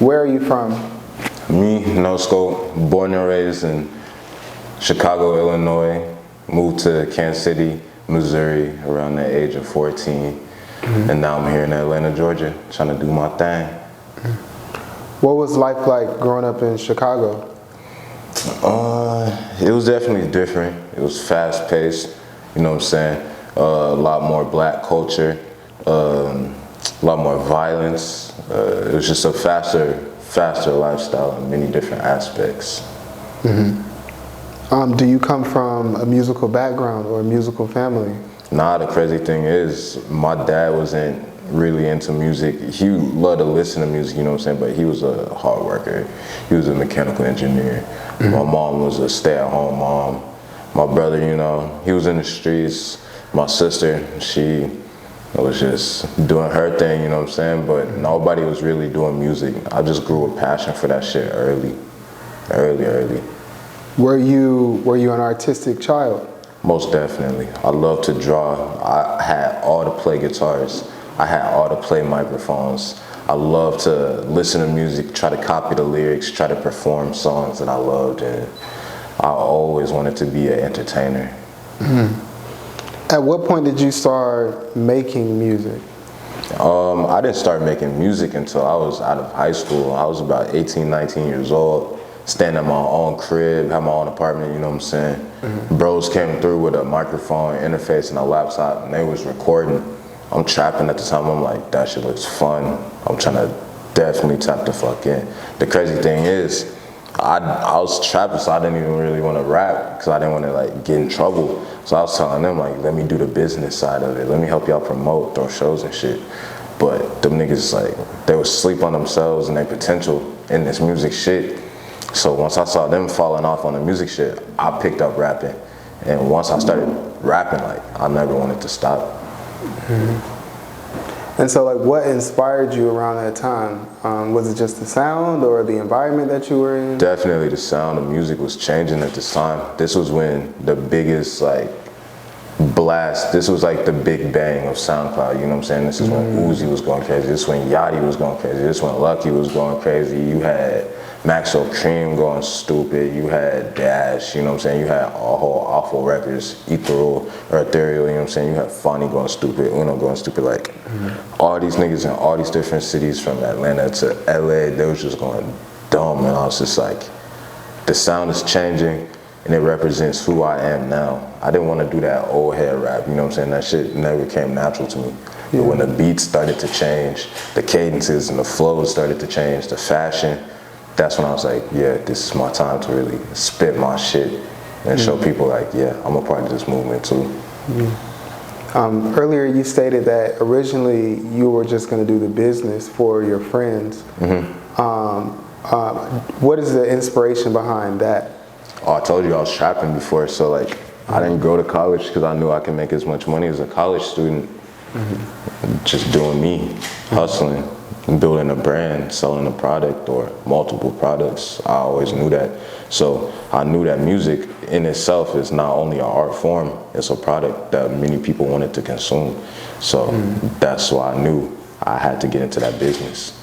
Where are you from? Me, no scope, born and raised in Chicago, Illinois, moved to Kansas City, Missouri around the age of 14. And now I'm here in Atlanta, Georgia, trying to do my thing. What was life like growing up in Chicago? It was definitely different. It was fast paced, you know what I'm saying? A lot more black culture, a lot more violence. It was just a faster lifestyle in many different aspects. Do you come from a musical background or a musical family? Nah, the crazy thing is, my dad wasn't really into music. He loved to listen to music, you know what I'm saying, but he was a hard worker. He was a mechanical engineer. My mom was a stay-at-home mom. My brother, you know, he was in the streets. My sister, she was just doing her thing, you know what I'm saying, but nobody was really doing music. I just grew a passion for that shit early. Were you an artistic child? Most definitely. I love to draw. I had all to play guitars. I had all to play microphones. I love to listen to music, try to copy the lyrics, try to perform songs that I loved, and I always wanted to be an entertainer. At what point did you start making music? I didn't start making music until I was out of high school. I was about 18, 19 years old. Staying in my own crib, had my own apartment, you know what I'm saying? Bros came through with a microphone, interface, and a laptop, and they was recording. I'm trapping at the time. I'm like, that shit looks fun. I'm trying to definitely tap the fuck in. The crazy thing is, I was trapping, so I didn't even really want to rap because I didn't want to like get in trouble. So I was telling them like, let me do the business side of it. Let me help y'all promote, throw shows and shit. But them niggas, like, they would sleep on themselves and their potential in this music shit. So once I saw them falling off on the music shit, I picked up rapping. And once I started rapping, like, I never wanted to stop. And so, like, what inspired you around that time? Was it just the sound or the environment that you were in? Definitely the sound of music was changing at this time. This was when the biggest, like, blast, this was like the big bang of SoundCloud, you know what I'm saying? This is when Uzi was going crazy. This is when Yachty was going crazy. This is when Lucky was going crazy. You had Maxwell Cream going stupid. You had Dash, you know what I'm saying? You had a whole awful records, Ethereal, you know what I'm saying? You had Fonny going stupid, Uno going stupid. Like, all these niggas in all these different cities from Atlanta to LA, they was just going dumb. And I was just like, the sound is changing and it represents who I am now. I didn't want to do that old head rap, you know what I'm saying? That shit never came natural to me. But when the beats started to change, the cadences and the flows started to change, the fashion, that's when I was like, yeah, this is my time to really spit my shit and show people like, yeah, I'm a part of this movement too. Earlier you stated that originally you were just going to do the business for your friends. What is the inspiration behind that? Oh, I told you I was trapping before, so like, I didn't go to college because I knew I could make as much money as a college student. Just doing me, hustling, building a brand, selling a product or multiple products. I always knew that. So I knew that music in itself is not only an art form, it's a product that many people wanted to consume. So that's why I knew I had to get into that business.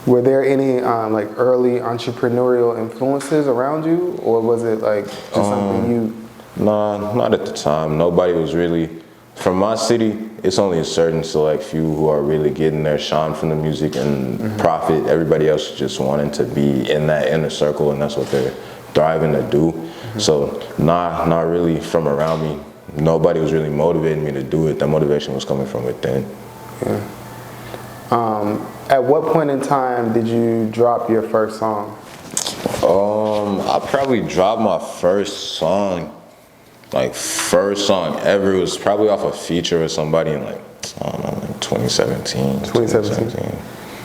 Were there any like early entrepreneurial influences around you, or was it like just something you? Nah, not at the time. Nobody was really. From my city, it's only a certain select few who are really getting their shine from the music and profit. Everybody else is just wanting to be in that inner circle, and that's what they're thriving to do. So, not really from around me. Nobody was really motivating me to do it. The motivation was coming from within. At what point in time did you drop your first song? I probably dropped my first song. Like, first song ever was probably off a feature with somebody in like, I don't know, like 2017.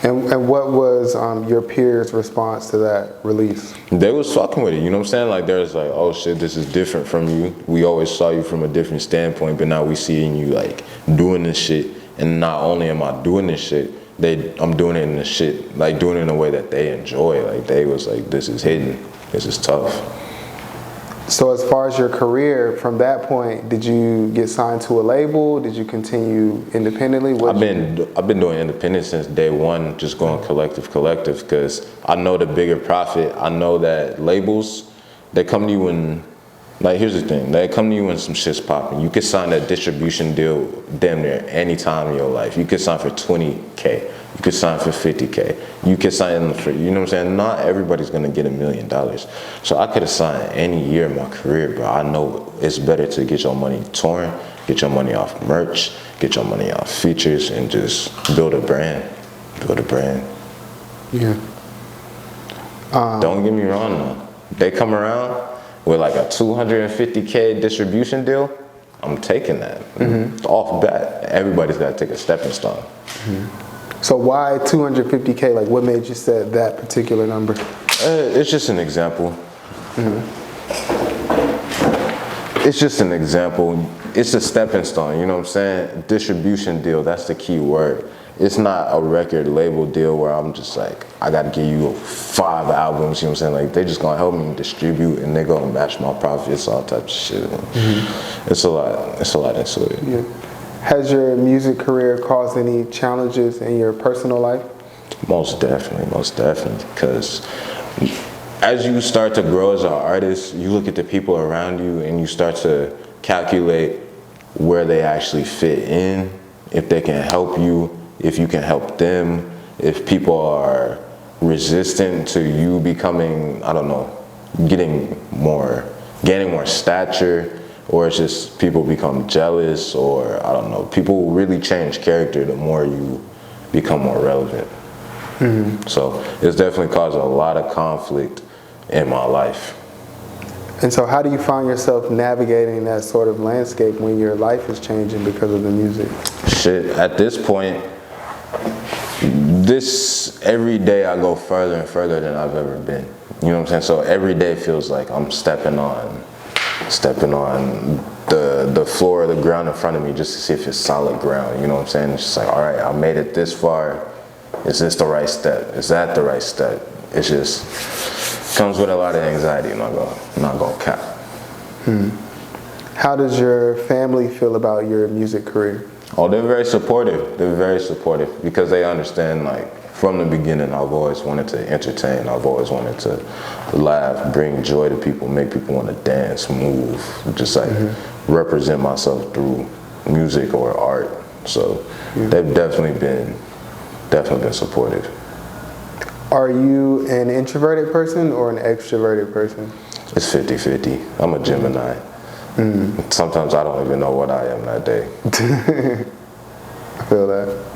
And what was your peers' response to that release? They was fucking with it, you know what I'm saying? Like, there's like, oh shit, this is different from you. We always saw you from a different standpoint, but now we seeing you like doing this shit. And not only am I doing this shit, I'm doing it in the shit, like doing it in a way that they enjoy. Like, they was like, this is hidden, this is tough. So as far as your career, from that point, did you get signed to a label? Did you continue independently? I've been doing independent since day one, just going collective, because I know the bigger profit. I know that labels, they come to you when, like, here's the thing, they come to you when some shit's popping. You could sign a distribution deal damn near any time in your life. You could sign for 20K. You could sign for 50K. You could sign for, you know what I'm saying? Not everybody's gonna get $1 million. So I could have signed any year of my career, but I know it's better to get your money touring, get your money off merch, get your money off features, and just build a brand. Build a brand. Yeah. Don't get me wrong though. They come around with like a 250K distribution deal, I'm taking that. Off bat, everybody's gotta take a stepping stone. So why 250K? Like, what made you set that particular number? It's just an example. It's just an example. It's a stepping stone, you know what I'm saying? Distribution deal, that's the key word. It's not a record label deal where I'm just like, I gotta give you 5 albums, you know what I'm saying? Like, they just gonna help me distribute and they gonna match my profits, all types of shit. It's a lot into it. Yeah. Has your music career caused any challenges in your personal life? Most definitely, because as you start to grow as an artist, you look at the people around you and you start to calculate where they actually fit in, if they can help you, if you can help them, if people are resistant to you becoming, I don't know, gaining more stature, or it's just people become jealous, or I don't know, people really change character the more you become more relevant. So it's definitely caused a lot of conflict in my life. And so how do you find yourself navigating that sort of landscape when your life is changing because of the music? Shit, at this point, every day I go further and further than I've ever been. You know what I'm saying? So every day feels like I'm stepping on the floor or the ground in front of me just to see if it's solid ground. You know what I'm saying? It's just like, all right, I made it this far. Is this the right step? Is that the right step? It just comes with a lot of anxiety. I'm not gonna cap. How does your family feel about your music career? Oh, they're very supportive. They're very supportive because they understand, like, from the beginning, I've always wanted to entertain. I've always wanted to laugh, bring joy to people, make people want to dance, move, just like represent myself through music or art. So they've definitely been supportive. Are you an introverted person or an extroverted person? It's 50-50. I'm a Gemini. Sometimes I don't even know what I am that day. I feel that.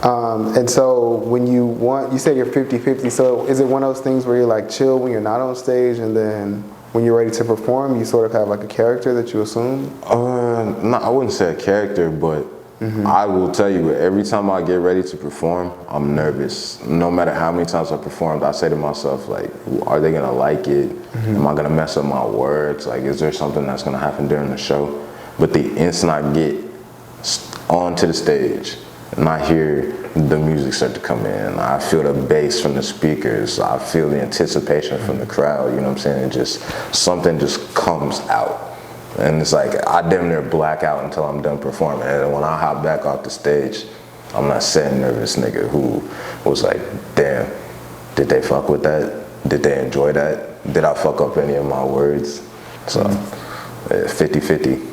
And so when you say you're 50-50, so is it one of those things where you're like chill when you're not on stage, and then when you're ready to perform, you sort of have like a character that you assume? No, I wouldn't say a character, but I will tell you, every time I get ready to perform, I'm nervous. No matter how many times I performed, I say to myself, like, are they gonna like it? Am I gonna mess up my words? Like, is there something that's gonna happen during the show? But the instant I get onto the stage and I hear the music start to come in, I feel the bass from the speakers, I feel the anticipation from the crowd, you know what I'm saying? Something just comes out. And it's like, I damn near black out until I'm done performing. And when I hop back off the stage, I'm not that nervous nigga who was like, damn, did they fuck with that? Did they enjoy that? Did I fuck up any of my words? So, 50-50.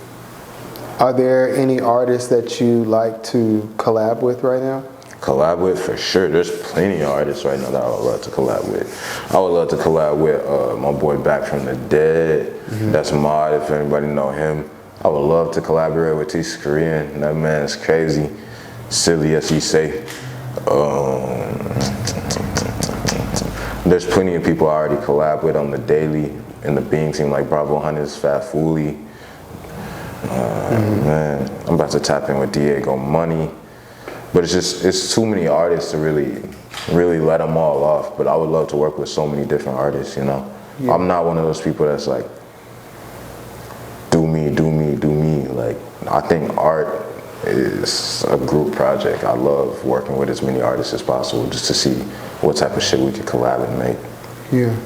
Are there any artists that you like to collab with right now? Collab with, for sure. There's plenty of artists right now that I would love to collab with. I would love to collab with my boy Back from the Dead. That's Mod, if anybody know him. I would love to collaborate with T Korean. That man is crazy. Silly, as he say. There's plenty of people I already collab with on the daily in the Being team, like Bravo Hunters, Fat Fooly. Man, I'm about to tap in with Diego Money. But it's too many artists to really let them all off. But I would love to work with so many different artists, you know? Yeah. I'm not one of those people that's like, do me. Like, I think art is a group project. I love working with as many artists as possible just to see what type of shit we could collab and make. Yeah.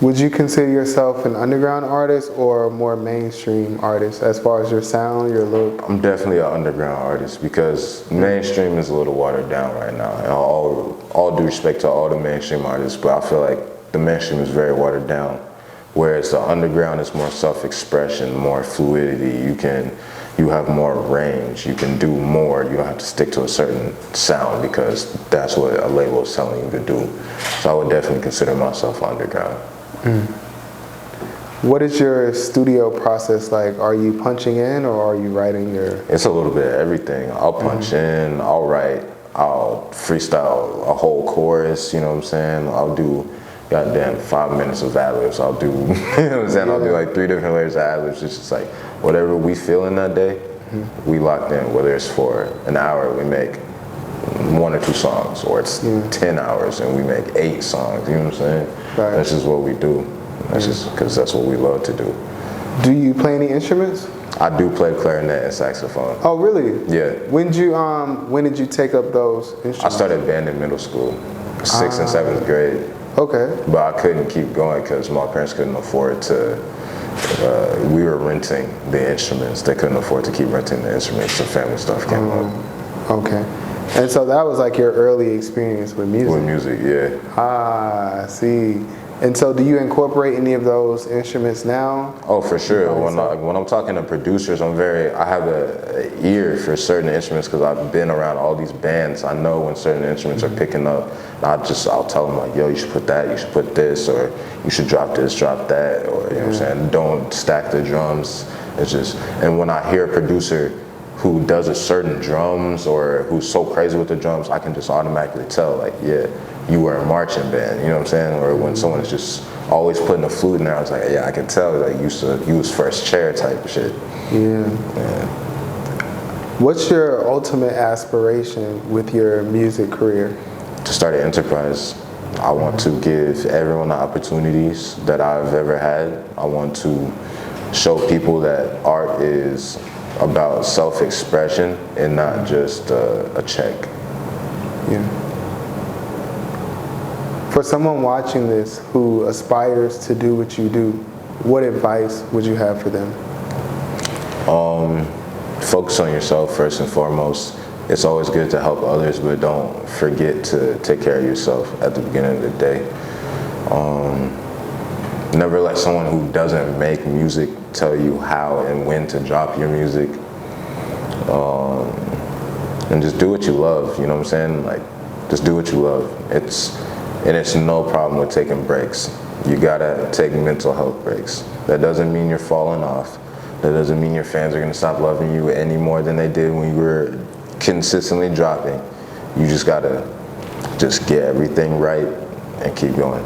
Would you consider yourself an underground artist or a more mainstream artist as far as your sound, your look? I'm definitely an underground artist because mainstream is a little watered down right now. And all due respect to all the mainstream artists, but I feel like the mainstream is very watered down. Whereas the underground is more self-expression, more fluidity. You have more range. You can do more. You don't have to stick to a certain sound because that's what a label is telling you to do. So I would definitely consider myself underground. What is your studio process like? Are you punching in or are you writing your... It's a little bit of everything. I'll punch in, I'll write, I'll freestyle a whole chorus, you know what I'm saying? I'll do goddamn 5 minutes of ad-libs. I'll do, you know what I'm saying? I'll do like 3 different layers of ad-libs. It's just like whatever we feel in that day, we locked in. Whether it's for an hour, we make 1 or 2 songs, or it's 10 hours and we make 8 songs, you know what I'm saying? Right. That's just what we do. That's just because that's what we love to do. Do you play any instruments? I do play clarinet and saxophone. Oh, really? Yeah. When did you take up those instruments? I started band in middle school, 6th and 7th grade. Okay. But I couldn't keep going because my parents couldn't afford to, we were renting the instruments. They couldn't afford to keep renting the instruments, so family stuff came up. Okay. And so that was like your early experience with music? With music, yeah. Ah, I see. And so do you incorporate any of those instruments now? Oh, for sure. When I'm talking to producers, I have an ear for certain instruments because I've been around all these bands. I know when certain instruments are picking up. I'll tell them like, yo, you should put that, you should put this, or you should drop this, drop that, or you know what I'm saying? Don't stack the drums. It's just, and when I hear a producer who does a certain drums or who's so crazy with the drums, I can just automatically tell like, yeah, you were a marching band, you know what I'm saying? Or when someone is just always putting a flute in there, I was like, yeah, I can tell like you was first chair type of shit. Yeah. What's your ultimate aspiration with your music career? To start an enterprise. I want to give everyone the opportunities that I've ever had. I want to show people that art is about self-expression and not just a check. Yeah. For someone watching this who aspires to do what you do, what advice would you have for them? Focus on yourself first and foremost. It's always good to help others, but don't forget to take care of yourself at the beginning of the day. Never let someone who doesn't make music tell you how and when to drop your music. And just do what you love, you know what I'm saying? Like, just do what you love. It's no problem with taking breaks. You gotta take mental health breaks. That doesn't mean you're falling off. That doesn't mean your fans are gonna stop loving you any more than they did when you were consistently dropping. You just gotta just get everything right and keep going.